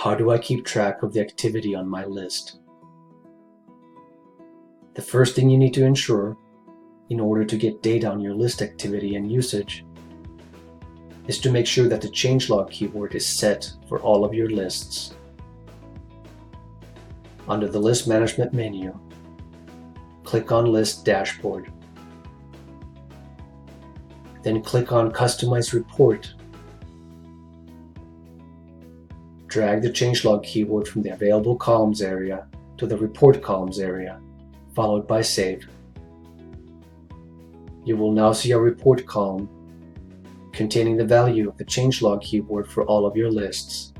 How do I keep track of the activity on my list? The first thing you need to ensure, in order to get data on your list activity and usage, is to make sure that the changelog keyword is set for all of your lists. Under the List Management menu, click on List Dashboard. Then click on Customize Report. Drag the changelog keyword from the Available Columns area to the Report Columns area, followed by Save. You will now see a report column containing the value of the changelog keyword for all of your lists.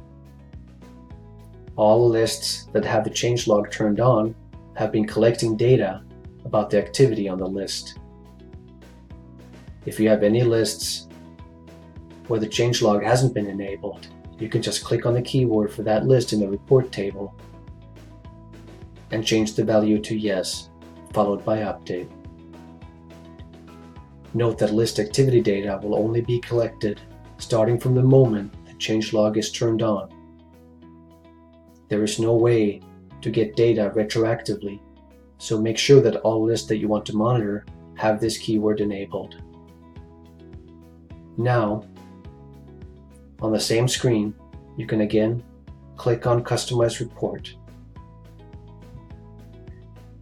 All lists that have the changelog turned on have been collecting data about the activity on the list. If you have any lists where the changelog hasn't been enabled, you can just click on the keyword for that list in the report table and change the value to Yes, followed by Update. Note that list activity data will only be collected starting from the moment the changelog is turned on. There is no way to get data retroactively, so make sure that all lists that you want to monitor have this keyword enabled. Now, on the same screen, you can again click on Customize Report.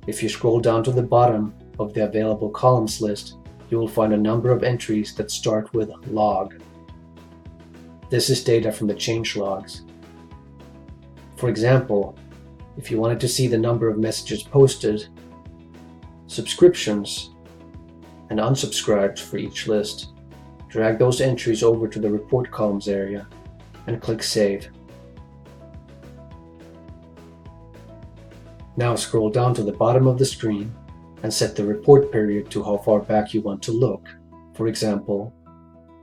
If you scroll down to the bottom of the Available Columns list, you will find a number of entries that start with log. This is data from the changelogs. For example, if you wanted to see the number of messages posted, subscriptions, and unsubscribed for each list, drag those entries over to the Report Columns area and click Save. Now scroll down to the bottom of the screen and set the report period to how far back you want to look, for example,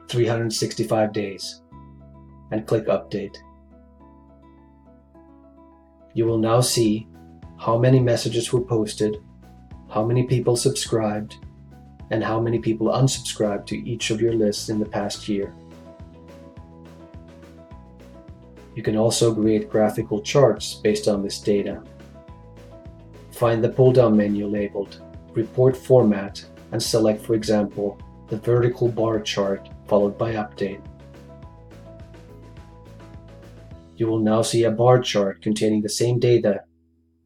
365 days, and click Update. You will now see how many messages were posted, how many people subscribed, and how many people unsubscribed to each of your lists in the past year. You can also create graphical charts based on this data. Find the pull-down menu labeled Report Format and select, for example, the vertical bar chart followed by Update. You will now see a bar chart containing the same data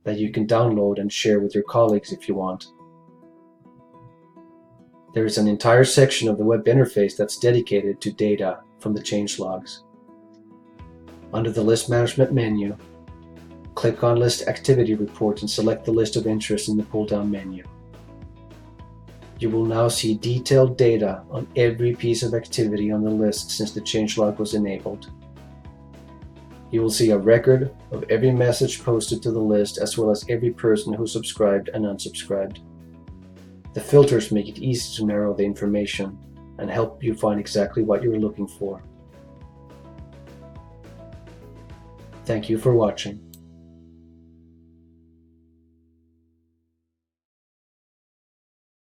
that you can download and share with your colleagues if you want. There is an entire section of the web interface that's dedicated to data from the changelogs. Under the List Management menu, click on List Activity Report and select the list of interest in the pull-down menu. You will now see detailed data on every piece of activity on the list since the changelog was enabled. You will see a record of every message posted to the list as well as every person who subscribed and unsubscribed. The filters make it easy to narrow the information and help you find exactly what you're looking for. Thank you for watching.